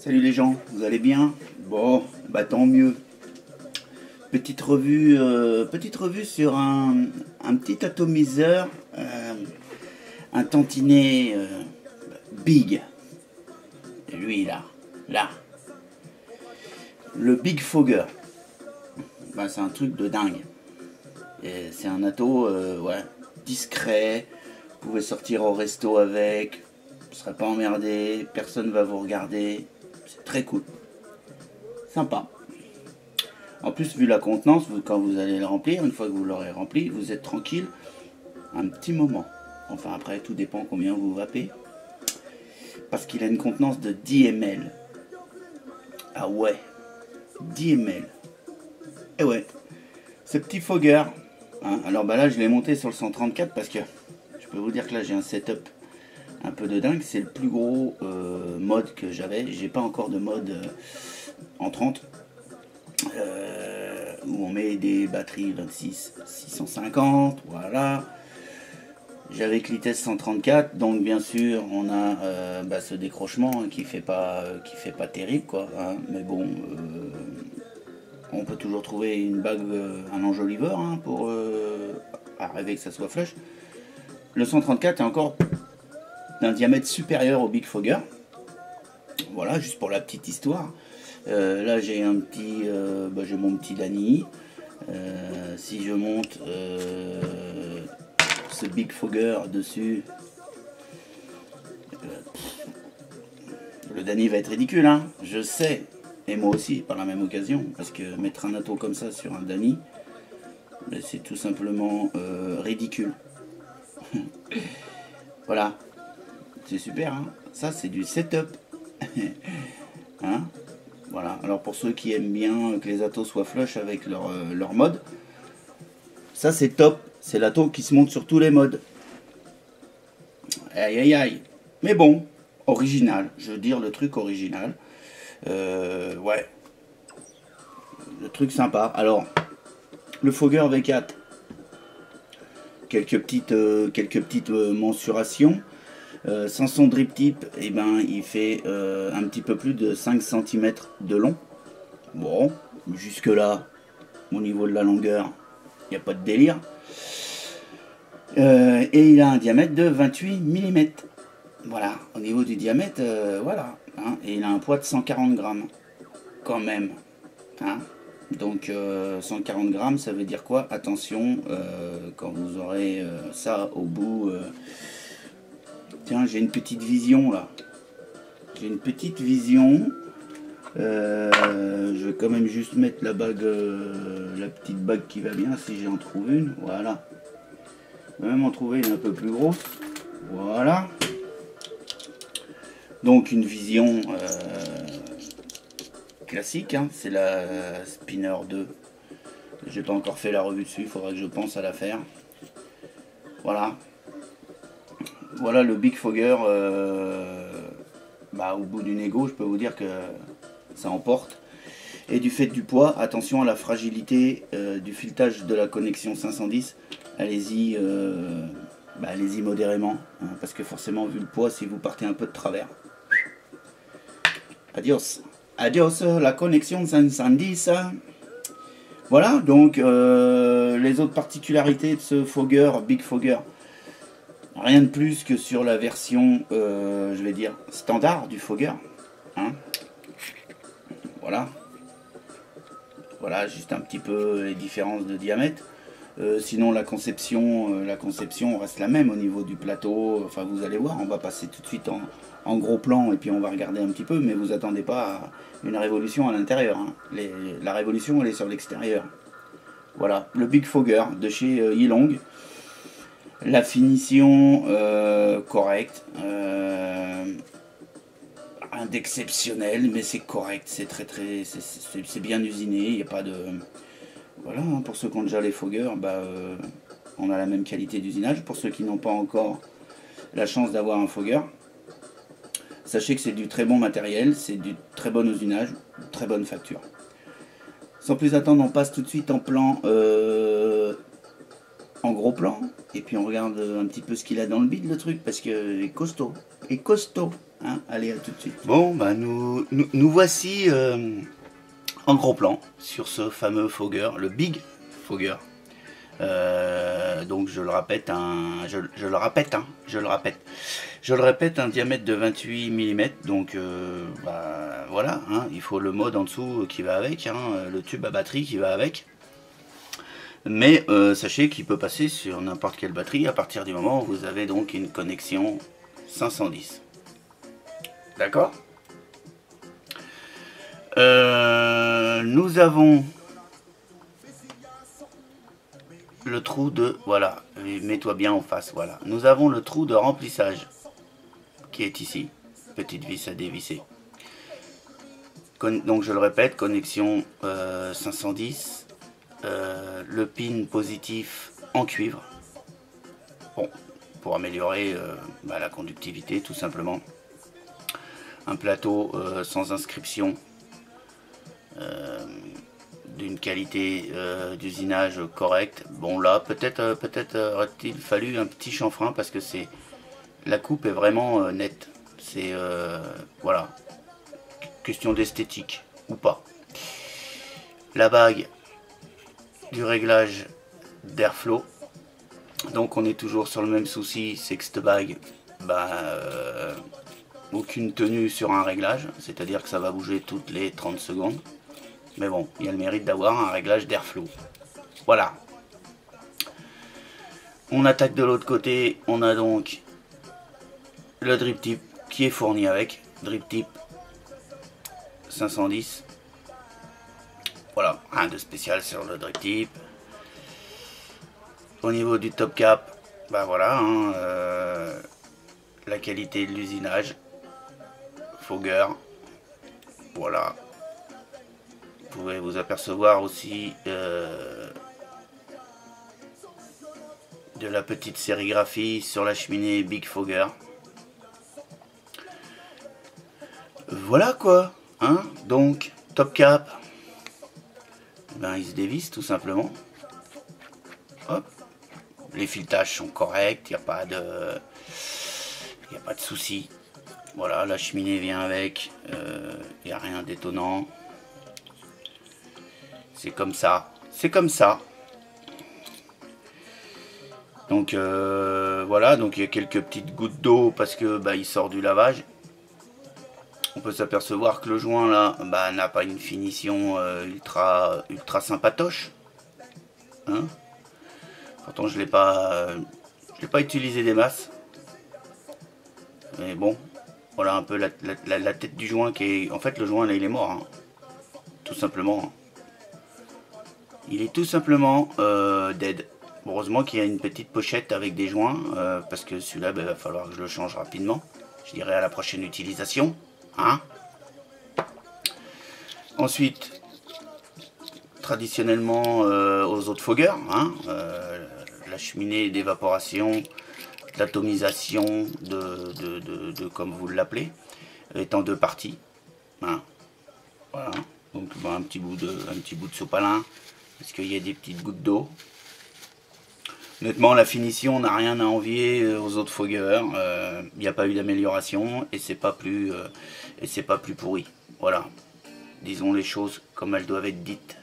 Salut les gens, vous allez bien? Bon, bah tant mieux. Petite revue sur un petit atomiseur, un tantinet big. Lui là, le Big Fogger. Bah, c'est un truc de dingue. C'est un ato, ouais, discret. Vous pouvez sortir au resto avec. Vous ne serez pas emmerdé, personne va vous regarder. C'est très cool. Sympa. En plus, vu la contenance, quand vous allez le remplir, une fois que vous l'aurez rempli, vous êtes tranquille un petit moment. Enfin, après, tout dépend combien vous vapez. Parce qu'il a une contenance de 10 ml. Ah ouais, 10 ml. Et ouais, ce petit Fogger. Hein, alors bah là, je l'ai monté sur le 134 parce que je peux vous dire que là, j'ai un setup un peu de dingue. C'est le plus gros mode que j'avais. J'ai pas encore de mode en 30. Où on met des batteries 26 650, voilà. J'avais Clitès 134, donc bien sûr on a ce décrochement qui fait pas terrible quoi, hein, mais bon, on peut toujours trouver une bague, un enjoliveur hein, pour arriver que ça soit flush. Le 134 est encore d'un diamètre supérieur au Big Fogger, voilà, juste pour la petite histoire. Là j'ai un petit, j'ai mon petit Dany. Si je monte ce Big Fogger dessus, le Dany va être ridicule, hein, je sais, et moi aussi par la même occasion, parce que mettre un ato comme ça sur un Dany, c'est tout simplement ridicule. Voilà, c'est super, hein, ça c'est du setup. Hein. Voilà, alors pour ceux qui aiment bien que les atos soient flush avec leur mode, ça c'est top, c'est l'ato qui se monte sur tous les modes. Aïe aïe aïe. Mais bon, original, je veux dire le truc original. Ouais, le truc sympa. Alors, le Fogger V4, quelques petites mensurations. Sans son drip tip, eh ben, il fait un petit peu plus de 5 cm de long. Bon, jusque là, au niveau de la longueur, il n'y a pas de délire. Et il a un diamètre de 28 mm. Voilà, au niveau du diamètre, voilà. Hein, et il a un poids de 140 grammes. Quand même. Hein. Donc 140 grammes, ça veut dire quoi? Attention, quand vous aurez ça au bout... Tiens, j'ai une petite vision là. J'ai une petite vision. Je vais quand même juste mettre la bague, la petite bague qui va bien si j'en trouve une. Voilà. Je vais même en trouver une un peu plus grosse. Voilà. Donc une vision classique. Hein. C'est la Spinner 2. J'ai pas encore fait la revue dessus. Il faudra que je pense à la faire. Voilà. Voilà le Big Fogger, au bout du négo, je peux vous dire que ça emporte. Et du fait du poids, attention à la fragilité du filetage de la connexion 510. Allez-y allez-y modérément, hein, parce que forcément, vu le poids, si vous partez un peu de travers. Adios. Adios, la connexion 510. Voilà, donc les autres particularités de ce Fogger, Big Fogger. Rien de plus que sur la version, je vais dire, standard du Fogger. Hein. Voilà. Voilà, juste un petit peu les différences de diamètre. Sinon, la conception reste la même au niveau du plateau. Enfin, vous allez voir, on va passer tout de suite en gros plan et puis on va regarder un petit peu. Mais vous attendez pas à une révolution à l'intérieur. Hein. La révolution, elle est sur l'extérieur. Voilà, le Big Fogger de chez Yilong. La finition correcte, rien d'exceptionnel, mais c'est correct, c'est bien usiné, il n'y a pas de... Voilà, hein, pour ceux qui ont déjà les Fogger, on a la même qualité d'usinage. Pour ceux qui n'ont pas encore la chance d'avoir un Fogger, sachez que c'est du très bon matériel, c'est du très bon usinage, très bonne facture. Sans plus attendre, on passe tout de suite en plan... en gros plan, et puis on regarde un petit peu ce qu'il a dans le bide le truc, parce que est costaud, Hein, allez, à tout de suite. Bon, bah nous voici en gros plan sur ce fameux Fogger, le Big Fogger. Donc je le répète, je le répète, un diamètre de 28 mm. Donc bah, voilà, hein, il faut le mode en dessous qui va avec, hein, le tube à batterie qui va avec. Mais sachez qu'il peut passer sur n'importe quelle batterie à partir du moment où vous avez donc une connexion 510. D'accord. Nous avons le trou de... Voilà, mets-toi bien en face, voilà. Nous avons le trou de remplissage qui est ici. Petite vis à dévisser. Donc je le répète, connexion 510. Le pin positif en cuivre. Bon, pour améliorer la conductivité tout simplement. Un plateau sans inscription. D'une qualité d'usinage correcte. Bon là, peut-être aurait-il fallu un petit chanfrein parce que c'est la coupe est vraiment nette. C'est voilà, question d'esthétique ou pas. La bague du réglage d'airflow. Donc on est toujours sur le même souci, c'est que cette bague, aucune tenue sur un réglage, c'est-à-dire que ça va bouger toutes les 30 secondes. Mais bon, il y a le mérite d'avoir un réglage d'airflow. Voilà. On attaque de l'autre côté. On a donc le drip tip qui est fourni avec. Drip tip 510. Voilà, rien de spécial sur le drip tip. Au niveau du top cap, bah voilà, hein, la qualité de l'usinage. Fogger. Voilà. Vous pouvez vous apercevoir aussi de la petite sérigraphie sur la cheminée Big Fogger. Voilà quoi, hein. Donc top cap, il se dévisse tout simplement. Hop. Les filetages sont corrects, il n'y a pas de souci. Voilà, la cheminée vient avec, il n'y a rien d'étonnant. C'est comme ça, c'est comme ça. Donc voilà, donc il y a quelques petites gouttes d'eau parce que il sort du lavage. On peut s'apercevoir que le joint là n'a pas une finition ultra sympatoche. Hein, pourtant je l'ai pas utilisé des masses. Mais bon, voilà un peu la tête du joint qui est... En fait le joint là il est mort, hein, tout simplement. Il est tout simplement dead. Heureusement qu'il y a une petite pochette avec des joints, parce que celui-là, il va falloir que je le change rapidement. Je dirais à la prochaine utilisation. Hein. Ensuite, traditionnellement, aux autres Fogger, hein, la cheminée d'évaporation, d'atomisation, de comme vous l'appelez, est en deux parties. Hein. Voilà. Donc un petit bout de sopalin. Parce qu'il y a des petites gouttes d'eau. Honnêtement, la finition n'a rien à envier aux autres Fogger. Il n'y a pas eu d'amélioration et c'est pas plus pourri. Voilà. Disons les choses comme elles doivent être dites.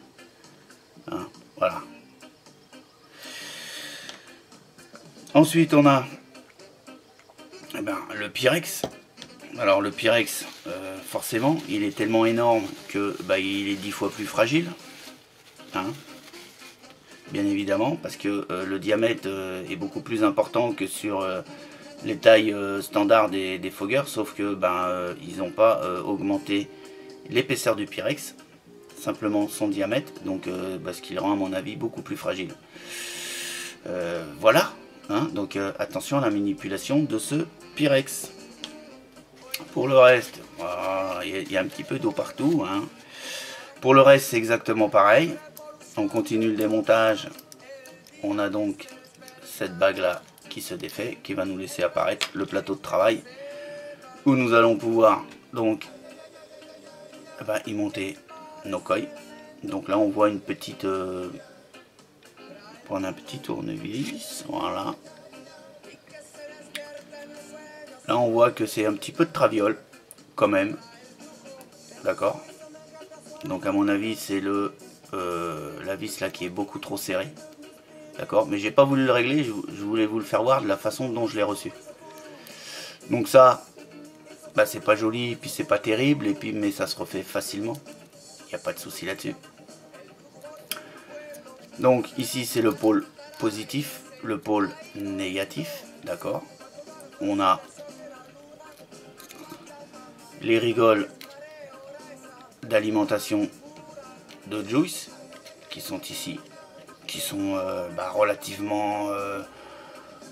Hein, voilà. Ensuite, on a le Pyrex. Alors le Pyrex, forcément, il est tellement énorme que il est 10 fois plus fragile. Hein, bien évidemment, parce que le diamètre est beaucoup plus important que sur les tailles standards des Fogger, sauf que ils n'ont pas augmenté l'épaisseur du Pyrex, simplement son diamètre, donc ce qui le rend à mon avis beaucoup plus fragile. Voilà, hein, donc attention à la manipulation de ce Pyrex. Pour le reste, il y a un petit peu d'eau partout. Hein. Pour le reste, c'est exactement pareil. On continue le démontage. On a donc cette bague là qui se défait, qui va nous laisser apparaître le plateau de travail où nous allons pouvoir donc y monter nos coils. Donc là on voit une petite prendre un petit tournevis, voilà. Là on voit que c'est un petit peu de traviole quand même, d'accord. Donc à mon avis c'est la vis là qui est beaucoup trop serrée, d'accord. Mais j'ai pas voulu le régler, je voulais vous le faire voir de la façon dont je l'ai reçu. Donc ça, bah, c'est pas joli, puis c'est pas terrible, et puis mais ça se refait facilement, il n'y a pas de souci là-dessus. Donc ici c'est le pôle positif, le pôle négatif, d'accord. On a les rigoles d'alimentation de Juice qui sont ici, qui sont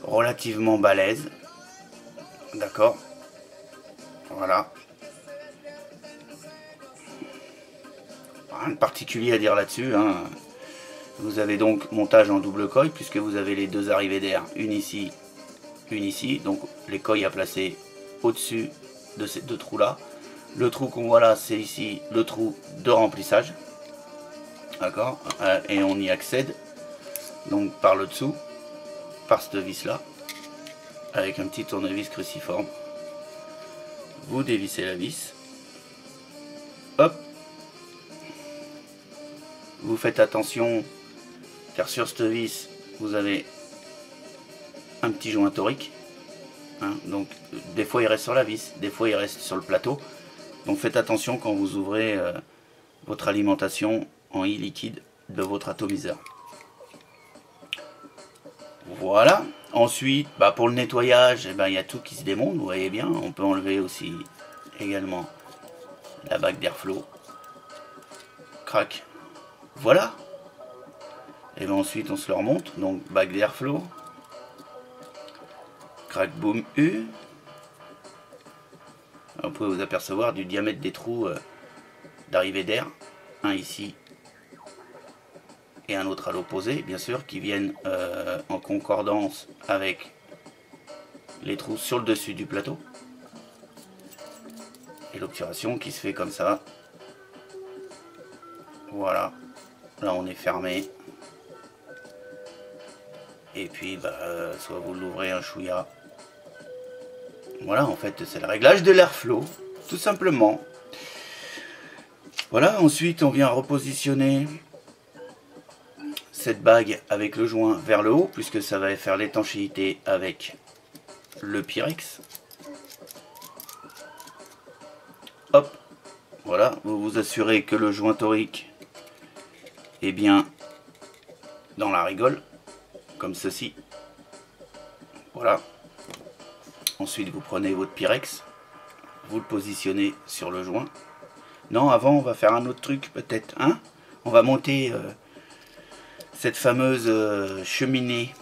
relativement balèzes, d'accord. Voilà, rien de particulier à dire là-dessus, hein. Vous avez donc montage en double coille puisque vous avez les deux arrivées d'air, une ici, donc les coilles à placer au-dessus de ces deux trous là. Le trou qu'on voit là, c'est ici le trou de remplissage, d'accord, et on y accède donc par le dessous, par cette vis là, avec un petit tournevis cruciforme. Vous dévissez la vis, hop, vous faites attention car sur cette vis vous avez un petit joint torique, hein, donc des fois il reste sur la vis, des fois il reste sur le plateau, donc faites attention quand vous ouvrez votre alimentation en e-liquide de votre atomiseur. Voilà. Ensuite, bah, pour le nettoyage, il y a tout qui se démonte, vous voyez bien. On peut enlever aussi également la bague d'airflow. Crac. Voilà. Et bien ensuite on se le remonte. Donc bague d'airflow. Crac boom U. Vous pouvez vous apercevoir du diamètre des trous d'arrivée d'air. Un ici et un autre à l'opposé, bien sûr, qui viennent en concordance avec les trous sur le dessus du plateau. Et l'obturation qui se fait comme ça. Voilà. Là on est fermé. Et puis soit vous l'ouvrez un chouïa. Voilà, en fait c'est le réglage de l'airflow, tout simplement. Voilà, ensuite on vient repositionner cette bague avec le joint vers le haut, puisque ça va faire l'étanchéité avec le Pyrex. Hop, voilà, vous vous assurez que le joint torique est bien dans la rigole, comme ceci. Voilà. Ensuite vous prenez votre Pyrex, vous le positionnez sur le joint. Non, avant on va faire un autre truc peut-être, hein. On va monter cette fameuse cheminée,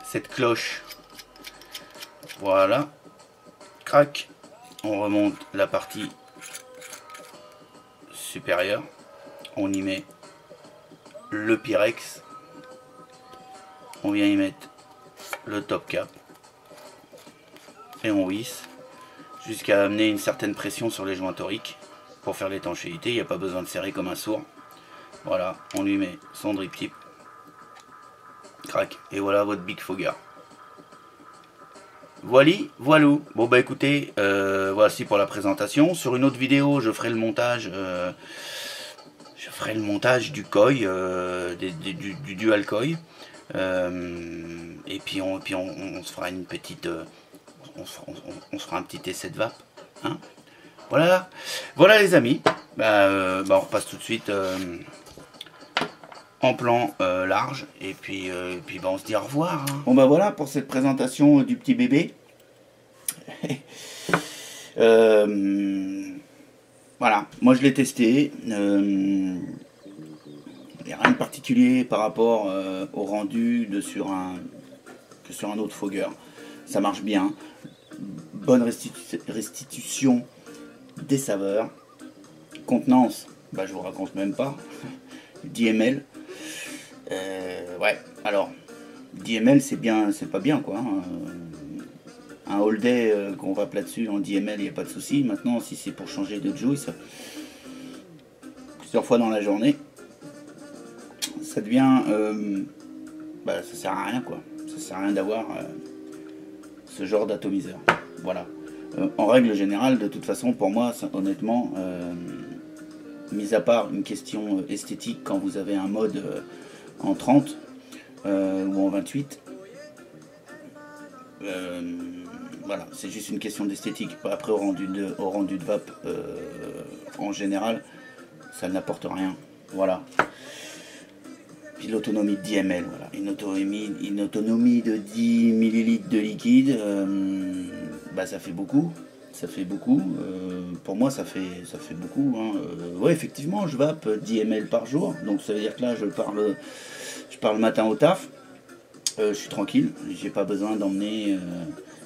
cette cloche. Voilà. Crac. On remonte la partie supérieure. On y met le Pyrex. On vient y mettre le top cap. Et on wisse jusqu'à amener une certaine pression sur les joints toriques pour faire l'étanchéité. Il n'y a pas besoin de serrer comme un sourd. Voilà, on lui met son drip tip. Crac, et voilà votre Big Fogger. Voilou. Bon bah écoutez, voici pour la présentation. Sur une autre vidéo, je ferai le montage. Du koi, du dual koi. Et puis on se fera une petite, on se fera un petit essai de vape. Hein, voilà les amis. On repasse tout de suite en plan large, et puis on se dit au revoir, hein. Bon bah voilà pour cette présentation du petit bébé. Voilà, moi je l'ai testé, il n'y a rien de particulier par rapport au rendu sur un autre Fogger. Ça marche bien, bonne restitution des saveurs, contenance, je vous raconte même pas, 10 ml. Ouais, alors 10 ml c'est bien, c'est pas bien quoi, hein. Un all day qu'on va là-dessus en 10 ml, il n'y a pas de souci. Maintenant, si c'est pour changer de juice plusieurs fois dans la journée, ça devient ça sert à rien quoi, ça sert à rien d'avoir ce genre d'atomiseur. Voilà, En règle générale, de toute façon, pour moi, honnêtement, mis à part une question esthétique, quand vous avez un mode en 30 ou en 28, voilà, c'est juste une question d'esthétique. Après, au rendu de vape, en général, ça n'apporte rien. Voilà. Puis l'autonomie de 10 ml, voilà. Une autonomie de 10 millilitres de liquide, bah ça fait beaucoup. Ça fait beaucoup. Pour moi, ça fait beaucoup. Hein. Ouais, effectivement, je vape 10 ml par jour. Donc ça veut dire que là, je pars le matin au taf. Je suis tranquille. J'ai pas besoin d'emmener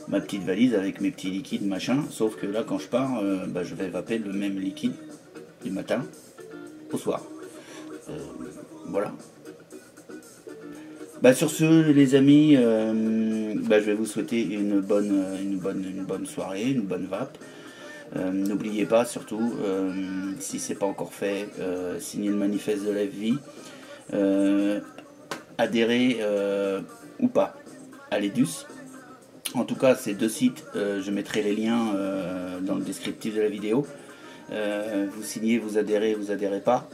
ma petite valise avec mes petits liquides, machin. Sauf que là, quand je pars, bah, je vais vaper le même liquide du matin au soir. Voilà. Bah sur ce, les amis, bah, je vais vous souhaiter une bonne soirée, une bonne vape. N'oubliez pas surtout, si c'est pas encore fait, signez le manifeste de la vie, adhérez ou pas à l'EDUS. En tout cas, ces deux sites, je mettrai les liens dans le descriptif de la vidéo. Vous signez, vous adhérez pas.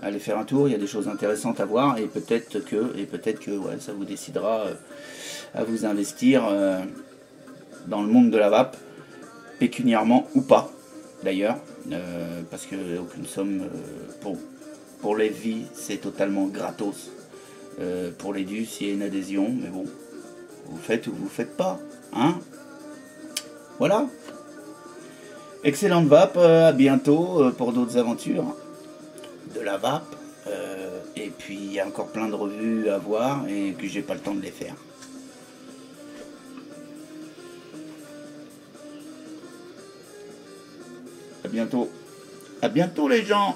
Allez faire un tour, il y a des choses intéressantes à voir et peut-être que ouais, ça vous décidera à vous investir dans le monde de la vape, pécuniairement ou pas d'ailleurs, parce que aucune somme pour les vies c'est totalement gratos. Pour les dus, il y a une adhésion, mais bon, vous faites ou vous faites pas, hein. Voilà. Excellente vape, à bientôt pour d'autres aventures de la vape, et puis il y a encore plein de revues à voir et que j'ai pas le temps de les faire. À bientôt les gens.